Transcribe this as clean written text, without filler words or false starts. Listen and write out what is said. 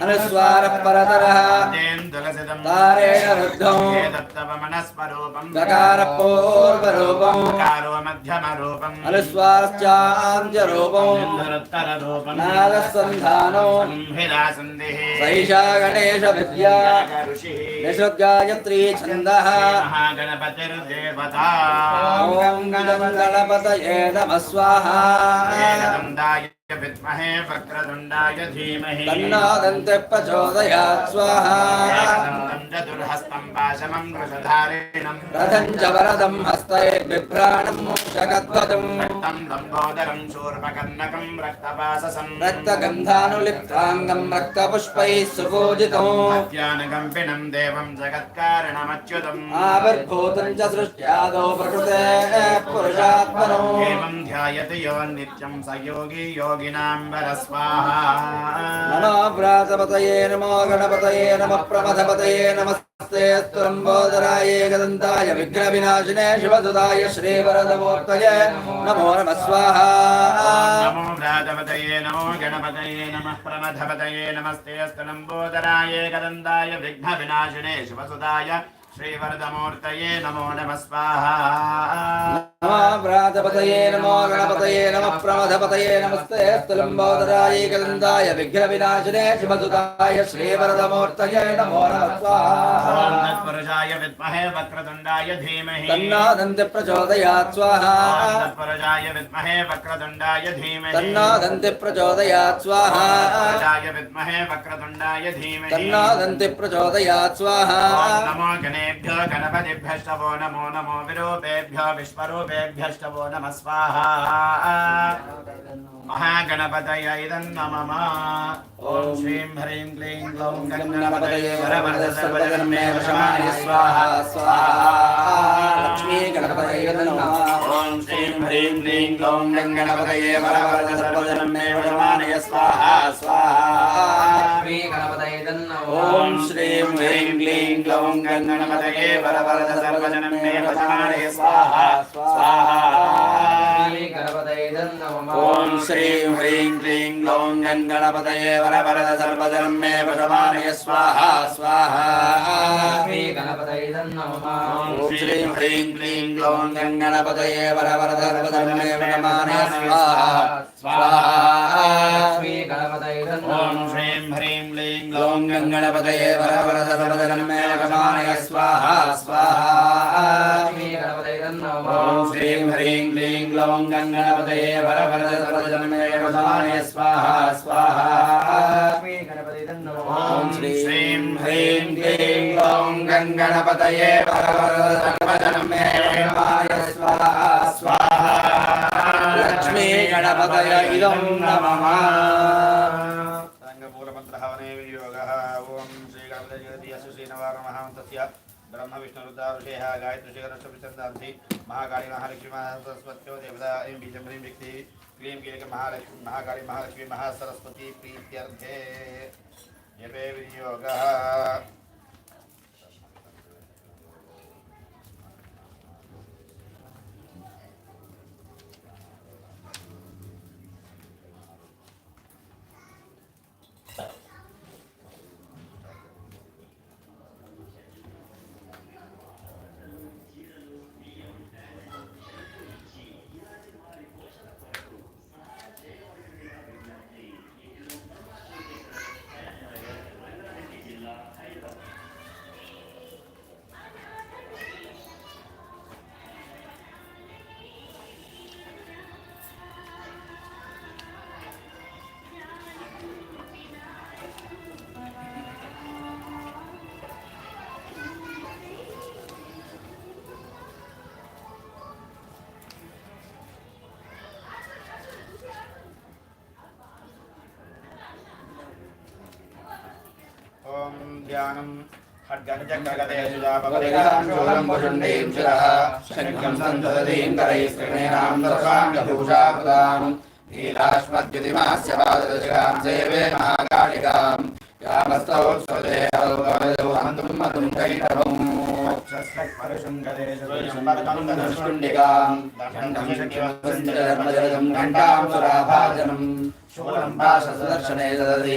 अनुस्वारः परतरः तारेण रुद्धं दकारः पूर्वरूपं अनुस्वारश्चान्त्यरूपं नादसन्धानो सैषा गणेशविद्या निषद्गायत्री छन्दः ॐ गणपतये नमः स्वाहा विद्महे वक्रतुण्डाय धीमहि तन्नो दन्ते प्रचोदयात् स्वाहा चतुर्हस्तं पाशमं वृषधारिणं रथं च वरदं हस्तये बिभ्राणं मोक्षगद्वदं रक्तं लम्बोदरं शूर्पकर्णकं रक्तपाससं रक्तगन्धानुलिप्ताङ्गं रक्तपुष्पैः सुपूजितं अत्यानकम्पिनं देवं जगत्कारणमच्युतम् आविर्भूतं च सृष्ट्यादौ प्रकृतेः पुरुषात्मनो एवं ध्यायति यो नित्यं स योगी योगिनाम्बर स्वाहा नमो व्रातपतये नमो गणपतये नमः प्रमथपतये नमस्ते स्तुलम्बोदराय एकदन्ताय विघ्नविनाशिने शिवसुताय श्रीवरदमूर्तये नमो नमः स्वाहा नमो व्रातपतये नमो गणपतये नमः प्रमथपतये नमस्ते स्तुलम्बोदराय एकदन्ताय विघ्नविनाशिने शिवसुताय श्रीवरदमूर्तये नमो नमः स्वाहा नमो व्रातपतये नमो गणपतये नमः प्रमथपतये नमस्ते स्तुलम्बोदराय एकदन्ताय विघ्नविनाशिने शिवसुताय श्रीवरदमूर्तये नमो नमः स्वाहा तत्पुरुषाय विद्महे वक्रतुण्डाय धीमहि तन्नो दन्ति प्रचोदयात् स्वाहा तत्पुरुषाय विद्महे वक्रतुण्डाय धीमहि तन्नो दन्ति प्रचोदयात् स्वाहा तत्पुरुषाय विद्महे वक्रतुण्डाय धीमहि तन्नो दन्ति प्रचोदयात् स्वाहा नमो गणेभ्यो गणपतिभ्यश्च नमो नमो विरूपेभ्यो विश्वरूपेभ्यश्च नमः स्वाहा महागणपतये नमः ॐ श्रीं ह्रीं क्लीं ग्लौं गणपतये वरवरदसर्वजन्मे वशमानय स्वाहा स्वाहा लक्ष्मी गणपतये नमः ॐ श्रीं ह्रीं क्लीं ग्लौं गणपतये वरवरदसर्वजन्मे वशमानय स्वाहा स्वाहा लक्ष्मी गणपतये नमः ॐ श्रीं ह्रीं क्लीं ग्लौं गणपतये वरवरदसर्वजन्मे वशमानय स्वाहा स्वाहा गणपतये नमः ॐ श्रीं ह्रीं क्लीं ग्लौं गणपतये वरवरदसर्वजन्मे वशमानय स्वाहा स्वाहा गणपतये नमः ॐ श्रीं ह्रीं क्लीं ग्लौं गणपतये वरवरदसर्वजन्मे वशमानय स्वाहा स्वाहा गणपतये ॐ श्रीं ह्रीं क्लीं ग्लौं गणपतये वरवरदसर्वजन्मे वशमानय स्वाहा स्वाहा गणपतये नमः ॐ श्रीं ह्रीं क्लीं ग्लौं गणपतये वरवरदसर्वजन्मे वशमानय स्वाहा स्वाहा गणपतये नमः ॐ श्रीं ह्रीं क्लीं ग्लौं गणपतये वरवरदसर्वजन्मे वशमानय स्वाहा स्वाहा लक्ष्मी गणपतये नमः रङ्गमूलमन्त्रहवने विनियोगः ॐ श्रीगणपतये श्रीनवारमहान्तस्य ब्रह्म विष्णुरुद्राभिषेः गायत्रीशेखरष्टभिछन्दांसि महाकाली महालक्ष्मी महासरस्वत्यो देवता ऐं बीजं ह्रीं व्यक्ति क्लीं कीलक महालक्ष्मी महाकाली महालक्ष्मी महासरस्वती प्रीत्यर्थे जपे विनियोगः ध्यानं खड्गनिजग्गगदेशुजापवलिकाञ्चूलम्बुषुण्डीं शिरः शङ्खं सन्दधतीं करैस्त्रिणेनां दर्शाङ्गभूषाकृतां नीलाश्मद्युतिमास्य पाददशकां सेवे महाकालिकां यामस्तौत्सदेहन्तुं मधुं कैटभम् घण्टां सुराभाजनं शूलं पाशसुदर्शने ददति